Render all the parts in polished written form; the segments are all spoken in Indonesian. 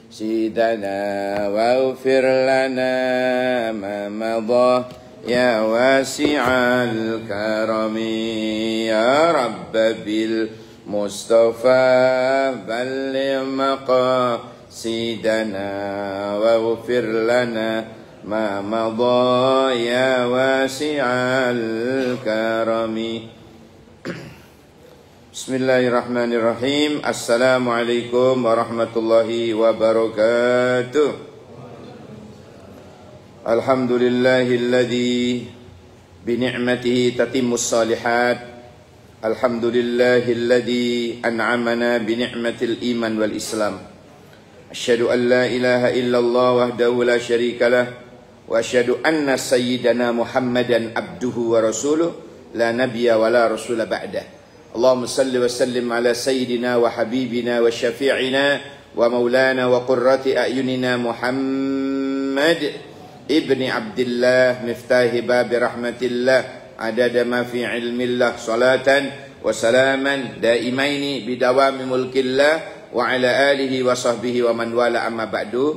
سيدنا واغفر لنا ما مضى يا واسع الكرم يا رب بالمصطفى بلغ مقاصدنا واغفر لنا ما مضى يا واسع الكرم. Bismillahirrahmanirrahim. Assalamualaikum warahmatullahi wabarakatuh. Alhamdulillahilladzi bini'matihi tatimmus salihat. Alhamdulillahilladzi an'amana bini'matil iman wal islam. Asyhadu an la ilaha illallah wahdahu la syarikalah wa asyhadu anna sayyidana Muhammadan abduhu wa rasuluh la nabiyya wa la rasula ba'dah. Allahumma salli wa sallim ala sayyidina wa habibina wa syafi'ina wa maulana wa qurrati a'yunina Muhammad ibni Abdillah miftahi babi rahmatillah adada ma fi ilmillah salatan wa salaman daimaini bidawami mulkillah wa ala alihi wa sahbihi wa man wala amma ba'du.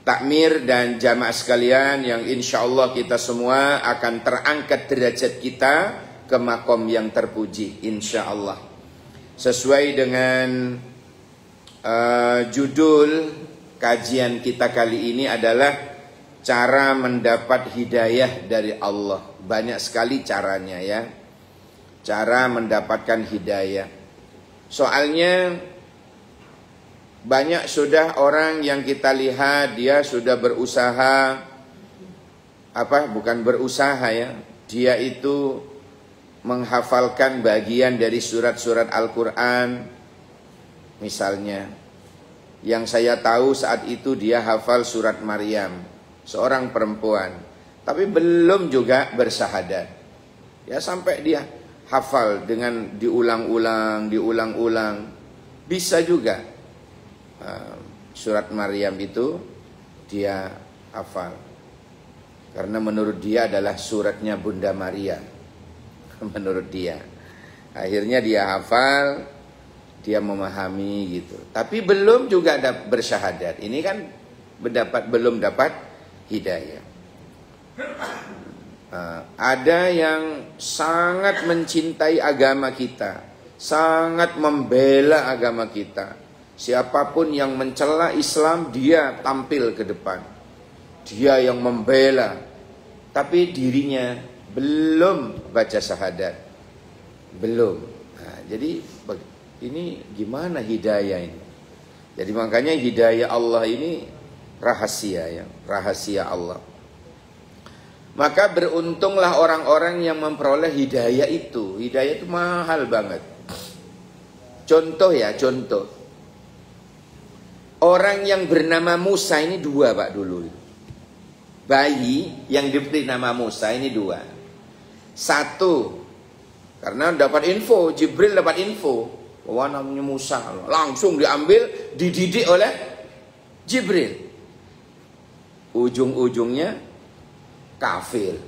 Takmir dan jamaah sekalian yang insyaallah kita semua akan terangkat derajat kita ke makom yang terpuji insyaallah. Sesuai dengan judul kajian kita kali ini adalah cara mendapat hidayah dari Allah. Banyak sekali caranya ya, cara mendapatkan hidayah. Soalnya banyak sudah orang yang kita lihat dia sudah berusaha, bukan berusaha ya, dia itu menghafalkan bagian dari surat-surat Al-Quran. Misalnya yang saya tahu saat itu dia hafal surat Maryam, seorang perempuan, tapi belum juga bersahadat ya, sampai dia hafal dengan diulang-ulang. Bisa juga surat Maryam itu dia hafal karena menurut dia adalah suratnya Bunda Maria. Menurut dia, akhirnya dia hafal, dia memahami gitu, tapi belum juga bersyahadat. Ini kan belum dapat hidayah. Ada yang sangat mencintai agama kita, sangat membela agama kita. Siapapun yang mencela Islam, dia tampil ke depan, dia yang membela, tapi dirinya belum baca syahadat, belum. Nah, jadi ini gimana hidayah ini? Jadi makanya hidayah Allah ini rahasia ya, rahasia Allah. Maka beruntunglah orang-orang yang memperoleh hidayah itu. Hidayah itu mahal banget. Contoh ya, contoh. Orang yang bernama Musa ini dua Pak dulu. Bayi yang diberi nama Musa ini dua. Satu, karena dapat info, Jibril dapat info bahwa namanya Musa, langsung diambil, dididik oleh Jibril. Ujung-ujungnya kafir.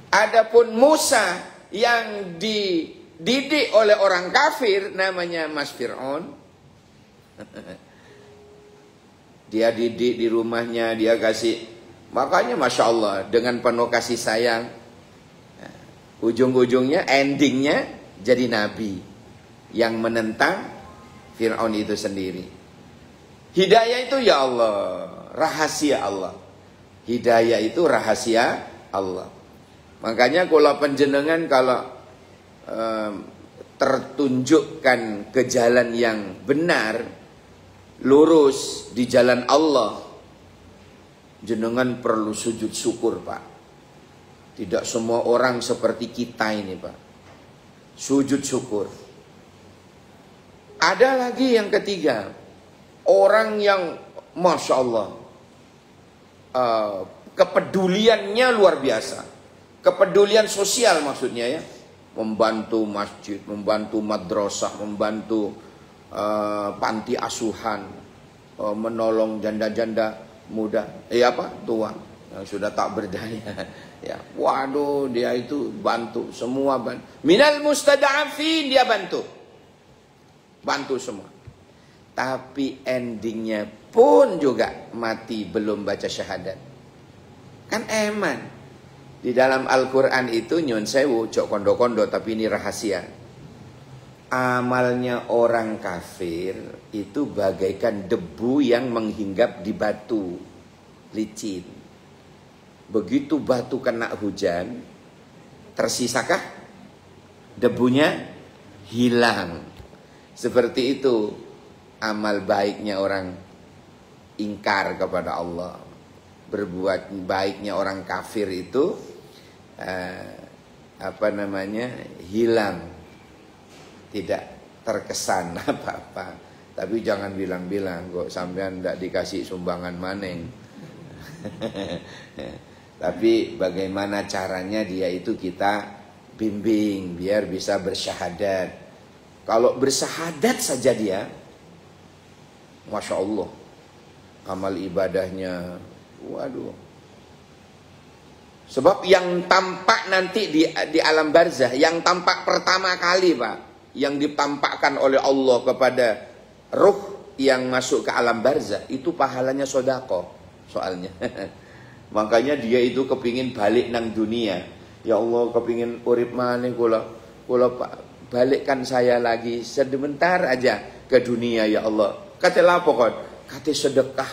Adapun Musa yang dididik oleh orang kafir namanya Mas Fir'aun. Dia didik di rumahnya, dia kasih, makanya Masya Allah dengan penuh kasih sayang. Ujung-ujungnya, endingnya jadi nabi yang menentang Fir'aun itu sendiri. Hidayah itu ya Allah, rahasia Allah. Hidayah itu rahasia Allah. Makanya kalau penjenengan kalau tertunjukkan ke jalan yang benar, lurus di jalan Allah, jenengan perlu sujud syukur Pak. Tidak semua orang seperti kita ini Pak. Sujud syukur. Ada lagi yang ketiga, orang yang Masya Allah kepeduliannya luar biasa. Kepedulian sosial maksudnya ya. Membantu masjid, membantu madrasah, membantu panti asuhan, menolong janda-janda muda, tua yang sudah tak berdaya. Ya, waduh, dia itu bantu semua, minal mustada'afin dia bantu semua. tapi endingnya pun juga mati belum baca syahadat. Kan eman. Di dalam Al-Quran itu nyun sewu, cok kondo-kondo, tapi ini rahasia. Amalnya orang kafir itu bagaikan debu yang menghinggap di batu licin. Begitu batu kena hujan, tersisakah debunya? Hilang. Seperti itu amal baiknya orang ingkar kepada Allah. Berbuat baiknya orang kafir itu hilang, tidak terkesan apa-apa. Tapi jangan bilang-bilang kok sampean tidak dikasih sumbangan maneng. Tapi bagaimana caranya dia itu kita bimbing biar bisa bersyahadat. Kalau bersyahadat saja dia, Masya Allah, amal ibadahnya, waduh. Sebab yang tampak nanti di alam barzah, yang tampak pertama kali Pak, yang ditampakkan oleh Allah kepada ruh yang masuk ke alam barzah, itu pahalanya sodako soalnya. Makanya dia itu kepingin balik nang dunia. Ya Allah, kepingin urip maneh kula balikkan saya lagi sebentar aja ke dunia ya Allah. Kata lapo kon? Kata sedekah.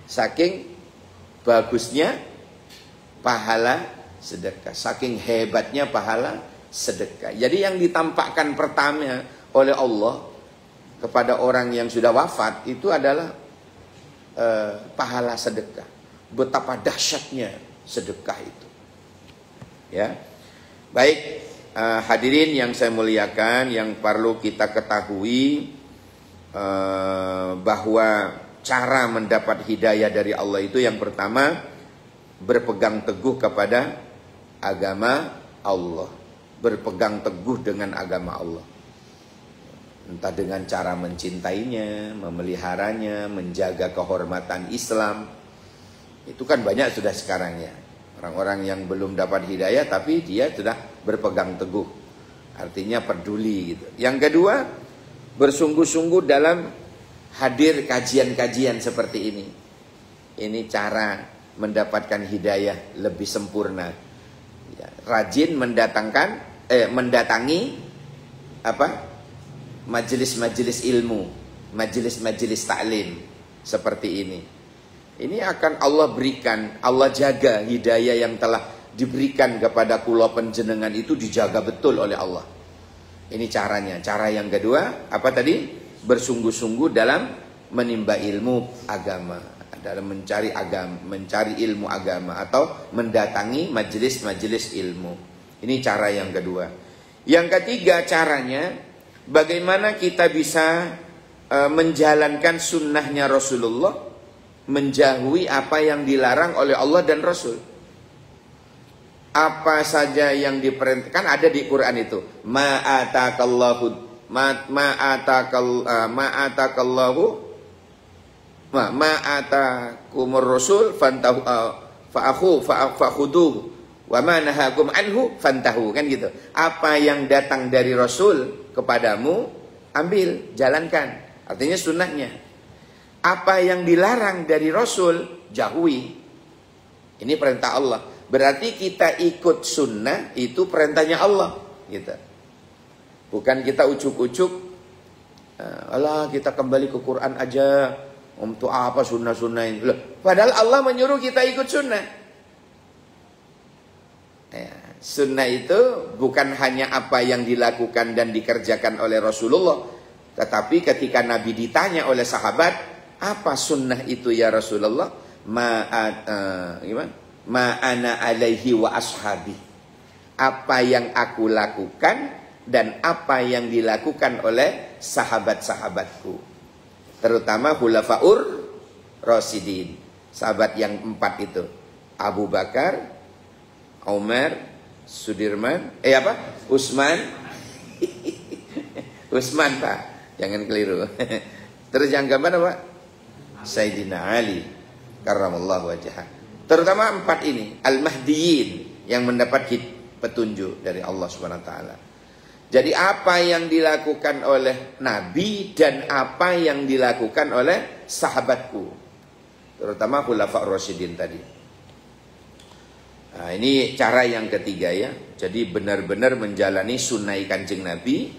Saking bagusnya pahala sedekah, saking hebatnya pahala sedekah. Jadi yang ditampakkan pertama oleh Allah kepada orang yang sudah wafat itu adalah pahala sedekah. Betapa dahsyatnya sedekah itu. Ya, baik hadirin yang saya muliakan, yang perlu kita ketahui bahwa cara mendapat hidayah dari Allah itu yang pertama berpegang teguh kepada agama Allah, berpegang teguh dengan agama Allah, entah dengan cara mencintainya, memeliharanya, menjaga kehormatan Islam. Itu kan banyak sudah sekarang ya. Orang-orang yang belum dapat hidayah tapi dia sudah berpegang teguh. Artinya peduli gitu. Yang kedua, bersungguh-sungguh dalam hadir kajian-kajian seperti ini. Ini cara mendapatkan hidayah lebih sempurna. Ya, rajin mendatangi majelis-majelis ilmu, majelis-majelis taklim seperti ini. Ini akan Allah berikan, Allah jaga hidayah yang telah diberikan kepada kula panjenengan itu dijaga betul oleh Allah. Ini caranya. Cara yang kedua, apa tadi? Bersungguh-sungguh dalam menimba ilmu agama, dalam mencari ilmu agama atau mendatangi majelis-majelis ilmu. Ini cara yang kedua. Yang ketiga caranya, bagaimana kita bisa menjalankan sunnahnya Rasulullah, menjauhi apa yang dilarang oleh Allah dan Rasul. Apa saja yang diperintahkan ada di Quran itu. Ma'atakumur rasul fakhuduhu wa ma nahakum anhu fantahu, kan gitu. Apa yang datang dari Rasul kepadamu ambil, jalankan. Artinya sunnahnya. Apa yang dilarang dari Rasul, jauhi. Ini perintah Allah. Berarti kita ikut sunnah, itu perintahnya Allah. Gitu. Bukan kita ucuk-ucuk, alah kita kembali ke Quran aja. Untuk apa sunnah-sunnah ini? Padahal Allah menyuruh kita ikut sunnah. Ya, sunnah itu bukan hanya apa yang dilakukan dan dikerjakan oleh Rasulullah. Tetapi ketika Nabi ditanya oleh sahabat, apa sunnah itu ya Rasulullah? Ma'ana alaihi wa ashabi. Apa yang aku lakukan dan apa yang dilakukan oleh sahabat-sahabatku. Terutama khulafaur rasyidin. Sahabat yang 4 itu. Abu Bakar, Umar, Sudirman, Utsman. Utsman Pak, jangan keliru. Terus yang keempat apa? Sayyidina Ali karramallahu wajhah. Terutama 4 ini, al-mahdiyin, yang mendapat petunjuk dari Allah Subhanahu wa taala. Jadi apa yang dilakukan oleh Nabi dan apa yang dilakukan oleh sahabatku, terutama Khulafaur Rasyidin tadi. Nah, ini cara yang ketiga ya. Jadi benar-benar menjalani sunnah Kanjeng Nabi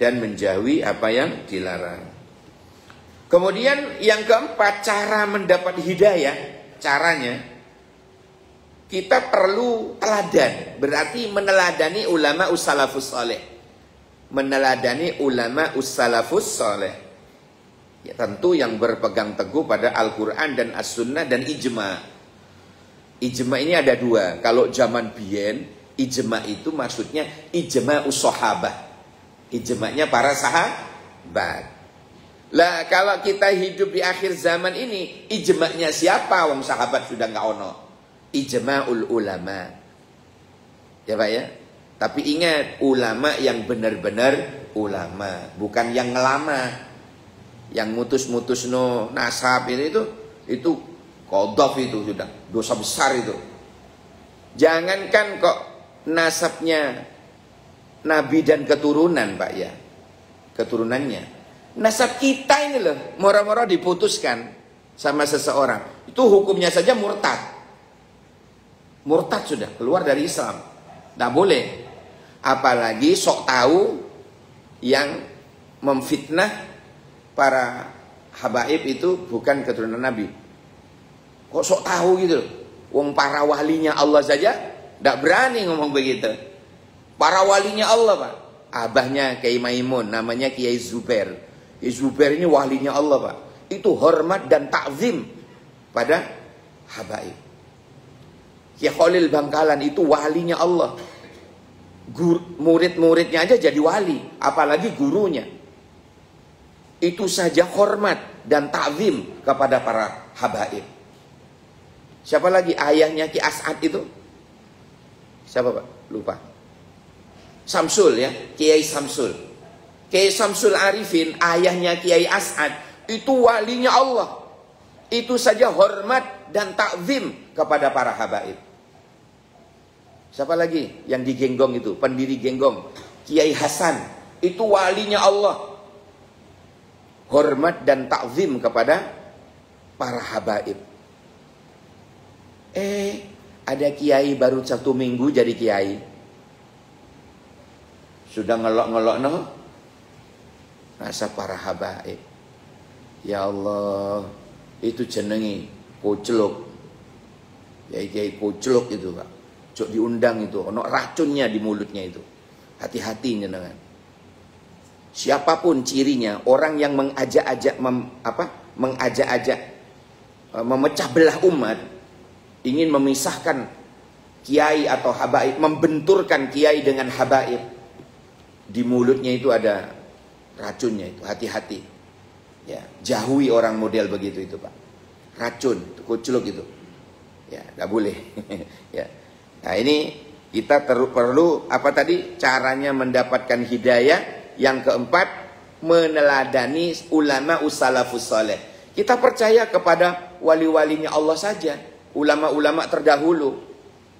dan menjauhi apa yang dilarang. Kemudian yang keempat, cara mendapat hidayah. Caranya, kita perlu teladan. Berarti meneladani ulama ussalafus saleh. Meneladani ulama ussalafus saleh. Ya, tentu yang berpegang teguh pada Al-Quran dan As-Sunnah dan ijma'. Ijma' ini ada dua. Kalau zaman biyen, ijma' itu maksudnya ijma' us-sahabah. Ijma'nya para sahabat. Lah kalau kita hidup di akhir zaman ini, ijma'nya siapa? Wong sahabat sudah nggak ono. Ijma'ul ulama. Ya Pak ya. Tapi ingat, ulama yang benar-benar ulama, bukan yang ngelama, yang mutus-mutus no nasab itu qadhaf, itu sudah dosa besar itu. Jangankan kok nasabnya Nabi dan keturunan Pak ya, keturunannya. Nasab kita ini loh, moro-moro diputuskan sama seseorang, itu hukumnya saja murtad. Murtad sudah, keluar dari Islam. Tidak boleh. Apalagi sok tahu yang memfitnah para habaib itu bukan keturunan Nabi. Kok sok tahu gitu? Wong para walinya Allah saja tidak berani ngomong begitu. Para walinya Allah Pak. Abahnya Kiai Maimun, namanya Kiai Zubair. Zubair ini walinya Allah Pak. Itu hormat dan takzim pada habaib. Kiai Khalil Bangkalan itu walinya Allah. Murid-muridnya aja jadi wali, apalagi gurunya. Itu saja hormat dan takzim kepada para habaib. Siapa lagi? Ayahnya Ki As'ad itu siapa Pak? Lupa. Samsul ya, Kiai Samsul. Kiai Samsul Arifin, ayahnya Kiai As'ad, itu walinya Allah. Itu saja hormat dan takzim kepada para habaib. Siapa lagi yang di Genggong itu, pendiri Genggong? Kiai Hasan, itu walinya Allah. Hormat dan takzim kepada para habaib. Ada kiai baru 1 minggu jadi kiai, sudah ngelok-ngelok no nasab para habaib. Ya Allah, itu jenengi koclok. Kiai koclok itu Pak. Cok diundang itu, ono racunnya di mulutnya itu. Hati-hati jenengan. Siapapun cirinya, orang yang mengajak-ajak memecah belah umat, ingin memisahkan kiai atau habaib, membenturkan kiai dengan habaib, di mulutnya itu ada racunnya itu, hati-hati. Ya, jauhi orang model begitu itu Pak. Racun, itu kuculuk itu. Ya, enggak boleh. Ya. Nah, ini kita perlu apa tadi? Caranya mendapatkan hidayah. Yang keempat, meneladani ulama ussalafus saleh. Kita percaya kepada wali-walinya Allah saja, ulama-ulama terdahulu.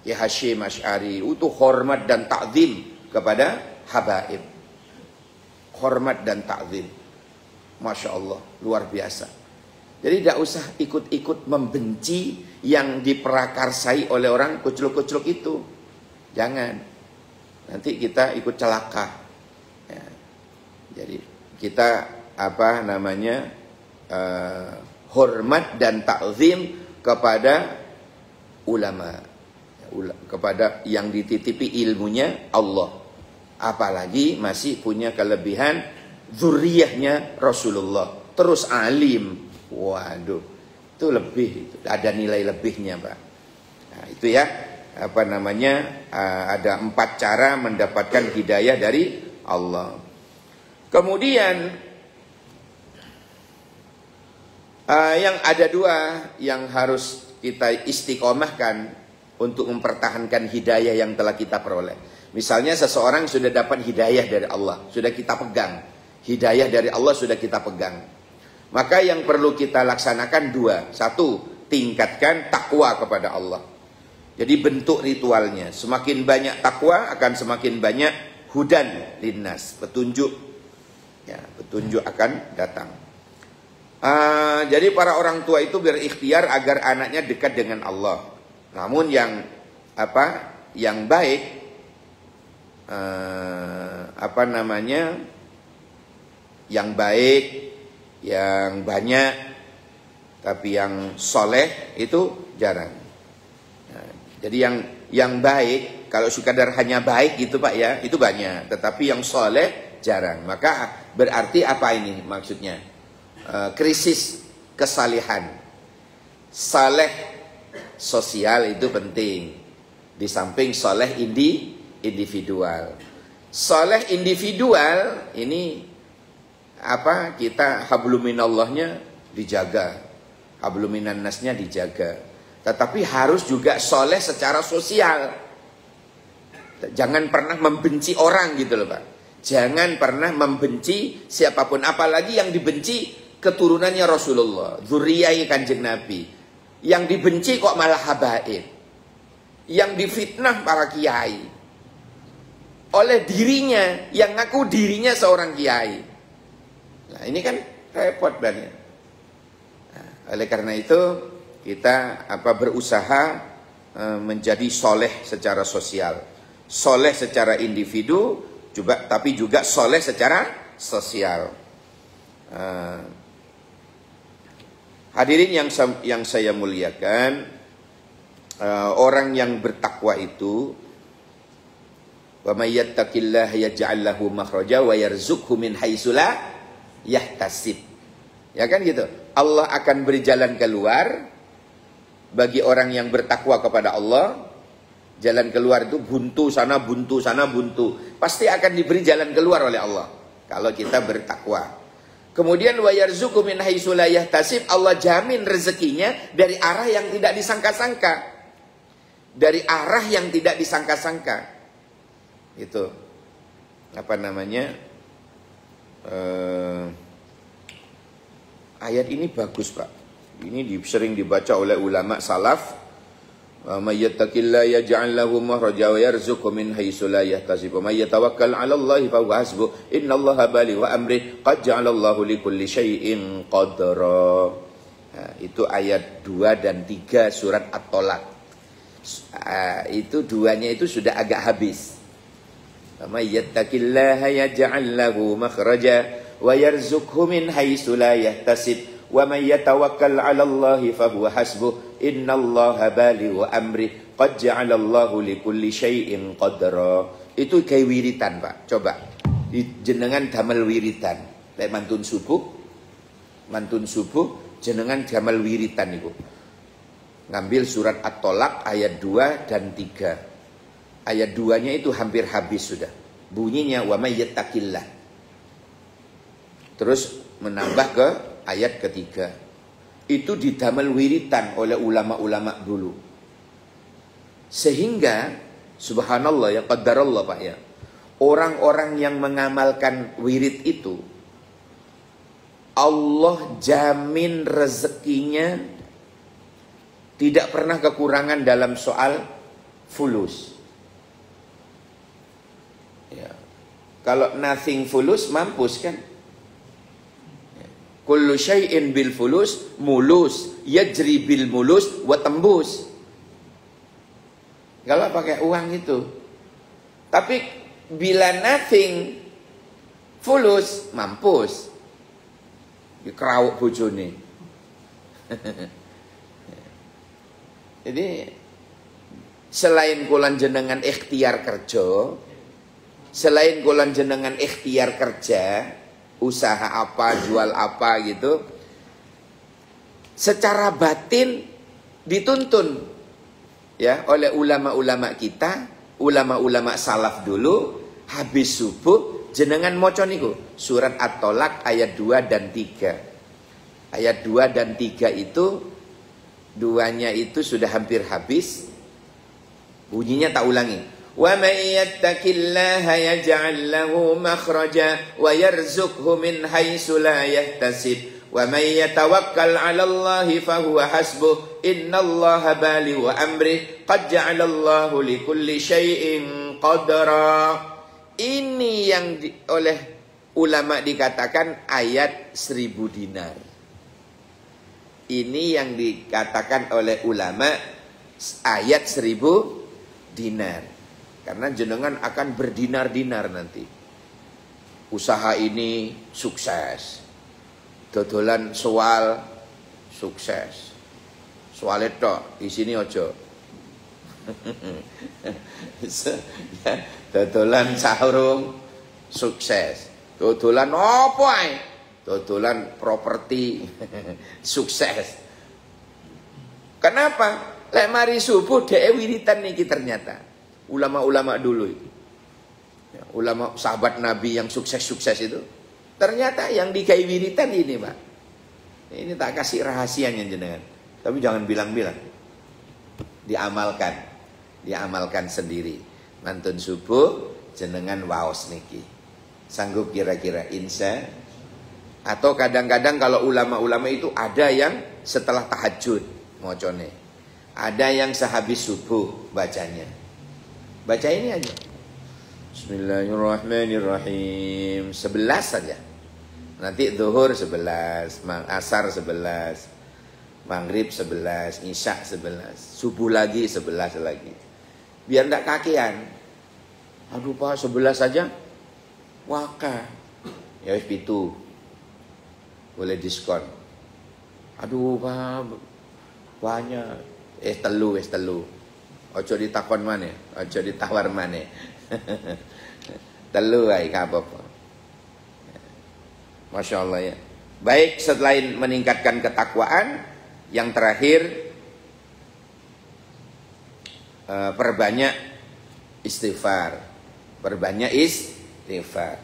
Ya Hasyim Asy'ari itu hormat dan takzim kepada habaib. Hormat dan takzim. Masya Allah, luar biasa. Jadi tidak usah ikut-ikut membenci yang diperakarsai oleh orang kucluk-kucluk itu. Jangan. Nanti kita ikut celaka. Ya. Jadi kita hormat dan takzim kepada ulama, kepada yang dititipi ilmunya Allah. Apalagi masih punya kelebihan zuriyahnya Rasulullah, terus alim. Waduh, itu lebih, ada nilai lebihnya Pak. Nah, itu ya, ada 4 cara mendapatkan hidayah dari Allah. Kemudian yang ada 2 yang harus kita istiqomahkan untuk mempertahankan hidayah yang telah kita peroleh. Misalnya seseorang sudah dapat hidayah dari Allah, sudah kita pegang. Hidayah dari Allah sudah kita pegang. Maka yang perlu kita laksanakan 2. 1, tingkatkan takwa kepada Allah. Jadi bentuk ritualnya. Semakin banyak takwa akan semakin banyak hudan linnas, petunjuk. Ya, petunjuk akan datang. Jadi para orang tua itu berikhtiar agar anaknya dekat dengan Allah. Namun yang baik, yang baik, yang banyak, tapi yang soleh itu jarang. Nah, jadi yang baik, kalau sekadar hanya baik gitu Pak ya, itu banyak. Tetapi yang soleh jarang. Maka berarti apa ini maksudnya? Krisis kesalihan. Saleh sosial itu penting. Di samping soleh individual. Soleh individual ini kita habluminallahnya dijaga, habluminannasnya dijaga. Tetapi harus juga soleh secara sosial. Jangan pernah membenci orang gitu loh Pak. Jangan pernah membenci siapapun, apalagi yang dibenci keturunannya Rasulullah, dzurriyyah Kanjeng Nabi. Yang dibenci kok malah habaib. Yang difitnah para kiai oleh dirinya, yang ngaku dirinya seorang kiai. Nah, ini kan repot banget. Nah, oleh karena itu kita berusaha menjadi soleh secara sosial, soleh secara individu, tapi juga soleh secara sosial. Hadirin yang saya muliakan, orang yang bertakwa itu, wa may yattaqillaha yaj'al lahu makhraja wa yarzuqhu min haitsu la yahtasib. Ya kan gitu. Allah akan beri jalan keluar bagi orang yang bertakwa kepada Allah. Jalan keluar itu buntu sana, buntu sana, buntu. Pasti akan diberi jalan keluar oleh Allah kalau kita bertakwa. Kemudian wa yarzuqhu min haitsu la yahtasib, Allah jamin rezekinya dari arah yang tidak disangka-sangka. Dari arah yang tidak disangka-sangka. Itu ayat ini bagus Pak. Ini sering dibaca oleh ulama salaf. May yattaqillaha yaj'al lahu makhraja wa yarzuqhu min haitsu la yahtasib. Wa may yatawakkal 'ala Allahi fa huwa hasbuh. Innallaha balighu amrihi qad ja'ala Allahu likulli syai'in qadra. Nah, itu ayat 2 dan 3 surat At-Tolaq. Itu duanya itu sudah agak habis. May yattaqillaha yaj'al lahu makhraja wa yarzuqhu min haitsu la yahtasib. Wa may yatawakkal 'ala Allahi fa huwa hasbuh. Innallaha balighu amri qad ja'ala Allahu likulli syai'in qadra. Itu kayak wiritan Pak. Coba jenengan damel wiritan. Lek mantun subuh jenengan damel wiritan niku. Ngambil surat At-Tolaq ayat 2 dan 3. Ayat 2-nya itu hampir habis sudah. Bunyinya wa may yattaqillah. Terus menambah ke ayat ketiga. Itu didamel wiritan oleh ulama-ulama dulu. Sehingga subhanallah ya, qadarullah Pak ya. Orang-orang yang mengamalkan wirid itu, Allah jamin rezekinya tidak pernah kekurangan dalam soal fulus. Ya. Kalau nothing fulus, mampus kan? Kullu syai'in bil fulus mulus, yajri bil mulus wa tembus. Kalau pakai uang itu. Tapi bila nothing fulus, mampus. Dikerawuk bojone. Jadi selain kulan jenengan ikhtiar kerja, selain kulan jenengan ikhtiar kerja, usaha apa, jual apa gitu, secara batin dituntun ya oleh ulama-ulama kita, ulama-ulama salaf dulu. Habis subuh jenengan maca niku surat At-Tolaq ayat 2 dan 3. Ayat 2 dan 3 itu duanya itu sudah hampir habis. Bunyinya tak ulangi. Wa may yattaqillaha yaj'al lahu makhraja wa yarzuqhu min haitsu la yahtasib. Wa may yatawakkal 'ala Allahi fa huwa hasbuh. Innallaha balighu amri qad ja'ala Allahu likulli syai'in qadra. Ini yang oleh ulama dikatakan ayat 1000 dinar. Ini yang dikatakan oleh ulama ayat 1000 dinar. Karena jenengan akan berdinar-dinar nanti. Usaha ini sukses. Dodolan soal sukses. Soal itu di sini ojo. Dodolan sarung sukses. Dodolan apa ae? Dodolan properti sukses. Kenapa? Lek mari subuh dhek wiritan niki ternyata. Ulama-ulama dulu itu. Ya, ulama sahabat Nabi yang sukses-sukses itu. Ternyata yang dikai wiritan ini, Pak. Ini tak kasih rahasianya jenengan. Tapi jangan bilang-bilang. Diamalkan. Diamalkan sendiri. Mantun subuh jenengan waos niki. Sanggup kira-kira insya. Atau kadang-kadang kalau ulama-ulama itu ada yang setelah tahajud mocone. Ada yang sehabis subuh bacanya. Baca ini aja. Bismillahirrahmanirrahim. 11 saja. Nanti zuhur 11, asar 11, maghrib 11, isya 11, subuh lagi 11 lagi. Biar enggak kakean. Aduh Pak, 11 saja. Waka. Ya wis 7. Boleh diskon. Aduh Pak, banyak. Telu. Ojo ditakon maneh, ojo ditawar maneh. Telu ae apa-apa. Masya Allah ya. Baik, selain meningkatkan ketakwaan, yang terakhir perbanyak istighfar. Perbanyak istighfar.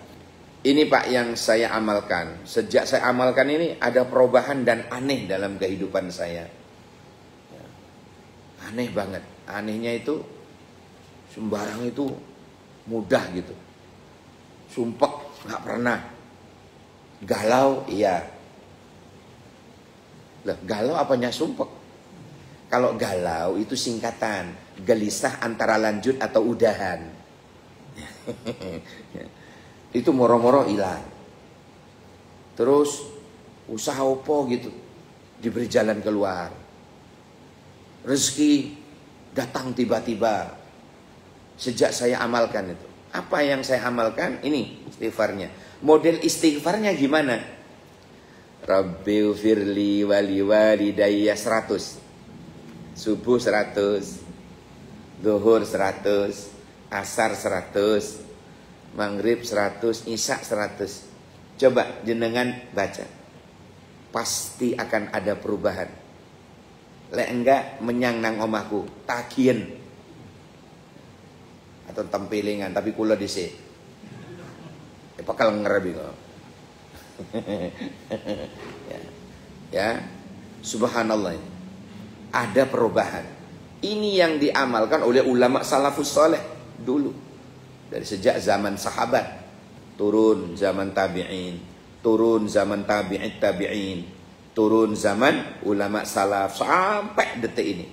Ini Pak yang saya amalkan. Sejak saya amalkan ini ada perubahan dan aneh dalam kehidupan saya. Aneh banget. Anehnya itu sembarang itu mudah gitu. Sumpek nggak pernah. Galau iya. Lah, galau apanya sumpek? Kalau galau itu singkatan, gelisah antara lanjut atau udahan. Itu moro-moro hilang. Terus usaha opo gitu, diberi jalan keluar. Rezeki datang tiba-tiba. Sejak saya amalkan itu. Apa yang saya amalkan? Ini istighfarnya. Model istighfarnya gimana? Rabbighfirli wali walidayya 100. Subuh 100. Zuhur 100. Asar 100. Maghrib 100. Isya 100. Coba jenengan baca. Pasti akan ada perubahan. Lek enggak menyang nang omahku tagihan atau tempelingan tapi kula dhisik. Bakal ngerebi kok. Ya. Subhanallah. Ada perubahan. Ini yang diamalkan oleh ulama salafus saleh dulu. Dari sejak zaman sahabat, turun zaman tabi'in, turun zaman tabi'it tabi'in, turun zaman ulama salaf sampai detik ini.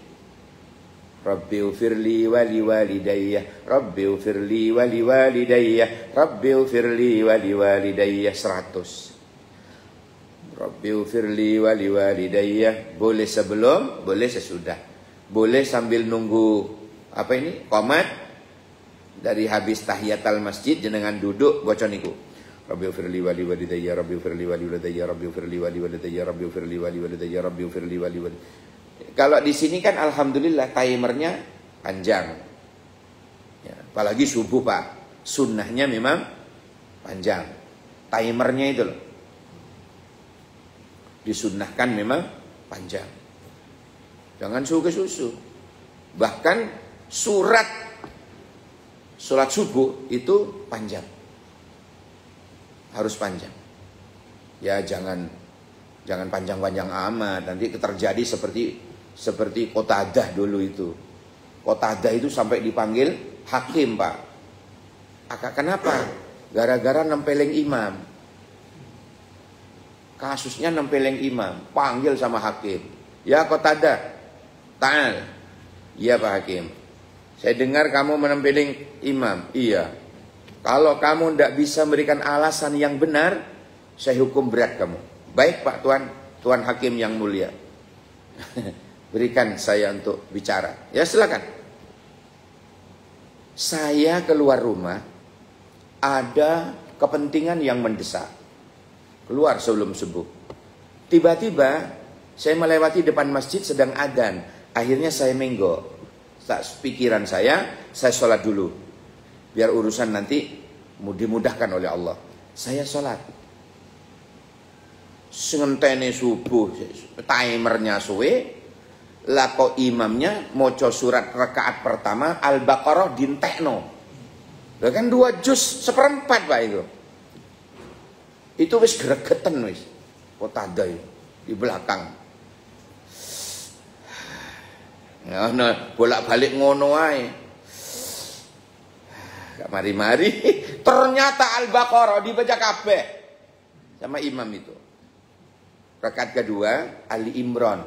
Rabbighfirli wali walidayya, Rabbighfirli wali walidayya, Rabbighfirli wali walidayya 100. Rabbighfirli wali walidayya. Boleh sebelum, boleh sesudah. Boleh sambil nunggu apa ini? Qomat. Dari habis tahiyatul masjid jenengan duduk baca niku. Rabbighfirli wali walidayya, Rabbighfirli wali walidayya, Rabbighfirli wali walidayya, Rabbighfirli wali walidayya, Rabbighfirli wali walidayya. Kalau di sini kan alhamdulillah timernya panjang. Ya, apalagi subuh Pak, sunnahnya memang panjang. Timernya itu loh. Disunnahkan memang panjang. Jangan susu. Bahkan surat subuh itu panjang. Harus panjang. Ya jangan panjang-panjang amat. Nanti terjadi seperti Qatadah dulu itu. Qatadah itu sampai dipanggil hakim Pak. Kenapa? Gara-gara nempeleng imam. Kasusnya nempeleng imam. Panggil sama hakim. Ya Qatadah, ta'al. Iya Pak Hakim. Saya dengar kamu menempeleng imam. Iya. Kalau kamu tidak bisa memberikan alasan yang benar, saya hukum berat kamu. Baik Pak Tuan, Tuan Hakim yang mulia. Berikan saya untuk bicara. Ya silakan. Saya keluar rumah, ada kepentingan yang mendesak. Keluar sebelum subuh. Tiba-tiba saya melewati depan masjid sedang adzan. Akhirnya saya menggok. Pikiran saya sholat dulu. Biar urusan nanti dimudahkan oleh Allah. Saya sholat. Sengentene subuh, timernya suwe. Lah kok imamnya moco surat rakaat pertama Al-Baqarah dintekno. Lah kan 2 juz 1/4 Pak itu. Itu wis gregetan wis. Kok tadai di belakang. Ya, nah, bolak-balik ngono ae. Gak mari-mari. Ternyata Al-Baqarah dibaca kabeh sama imam itu. Rakaat kedua Ali Imran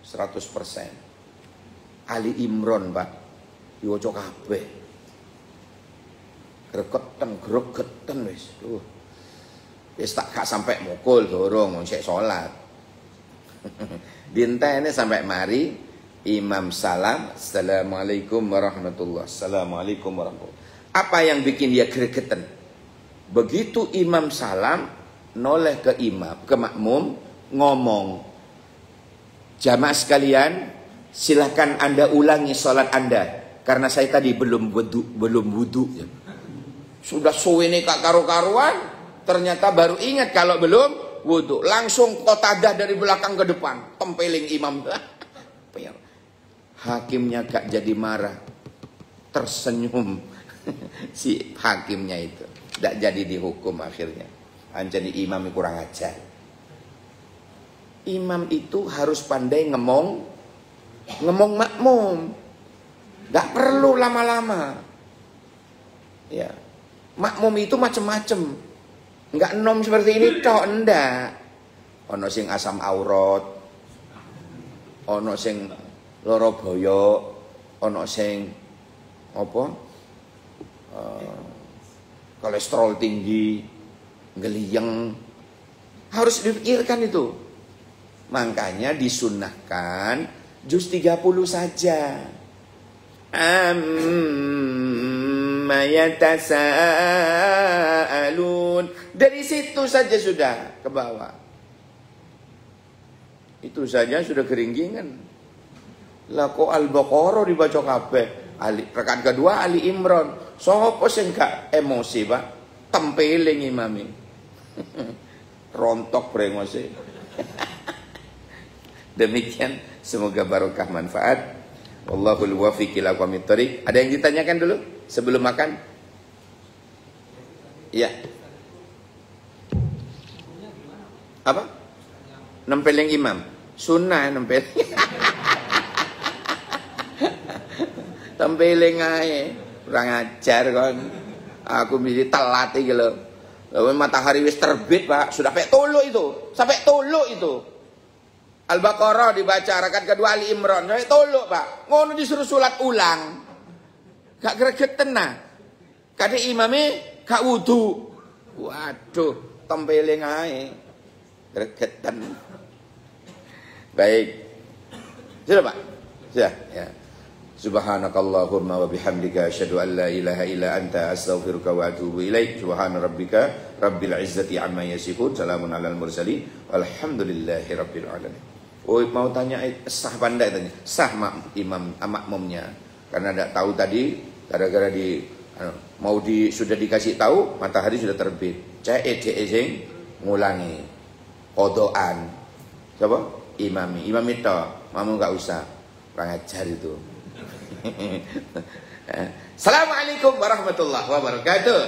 100%. Ali Imran Pak diwaca kabeh. Gregetan wis. Wis tak gak sampai mukul dorong sik salat. Dintene sampai mari. Imam salam, assalamualaikum warahmatullahi wabarakatuh. Assalamualaikum warahmatullahi wabarakatuh. Apa yang bikin dia gregetan? Begitu imam salam, noleh ke makmum, ngomong, jamaah sekalian, silahkan Anda ulangi sholat Anda, karena saya tadi belum wudu. Sudah suwene kak karu-karuan, ternyata baru ingat kalau belum wudu. Langsung Qatadah dari belakang ke depan, tempeling imam. Hakimnya gak jadi marah, tersenyum si hakimnya itu, gak jadi dihukum akhirnya. Jadi imam kurang ajar. Imam itu harus pandai ngomong makmum, gak perlu lama-lama. Ya, makmum itu macem-macem, gak nom seperti ini toh, ndak. Ono sing asam aurat, ono sing loro boyo, ono sing apa? Kolesterol tinggi, geliyeng. Harus dipikirkan itu. Makanya disunnahkan juz 30 saja. Amma yatasaalun. Dari situ saja sudah ke bawah. Itu saja sudah keringgingan. Lah kok Al-Baqarah dibaca kabeh. Rakaat kedua Ali Imran. Sopo sing gak emosi, Pak? Tempeling imami. Rontok brengose. Demikian, semoga barokah manfaat. Wallahul muwaffiq ila aqwamit thoriq. Ada yang ditanyakan dulu sebelum makan? Iya. Apa? Nempeling imam. Sunnah nempeling. Tempeling ae, kurang ajar kon. Aku mesti telat iki lho. Matahari wis terbit, Pak. Sudah sampai tolok itu. Sampai tolok itu. Al-Baqarah dibaca rakaat kedua Ali Imran. Sampai tolok, Pak. Ngono disuruh salat ulang. Gak gregetan nah. Kadhe imame gak wudu. Waduh, tempeling ae. Gregetan. Baik. Sudah, Pak? Sudah, ya. Subhanakallahumma wa bihamdika asyhadu an la ilaha illa anta astaghfiruka wa atubu ilaik. Subhana rabbika rabbil izzati amma yasifun. Salamun alal mursalin. Walhamdulillahi rabbil alamin. Oh, mau tanya sah pandai tanya. Sah makmumnya. Karena tidak tahu tadi gara-gara sudah dikasih tahu matahari sudah terbit. Cek sing ngulangi qodoan. Coba imami itu, mamu enggak usah. Kurang ajar itu. Assalamualaikum warahmatullahi wabarakatuh.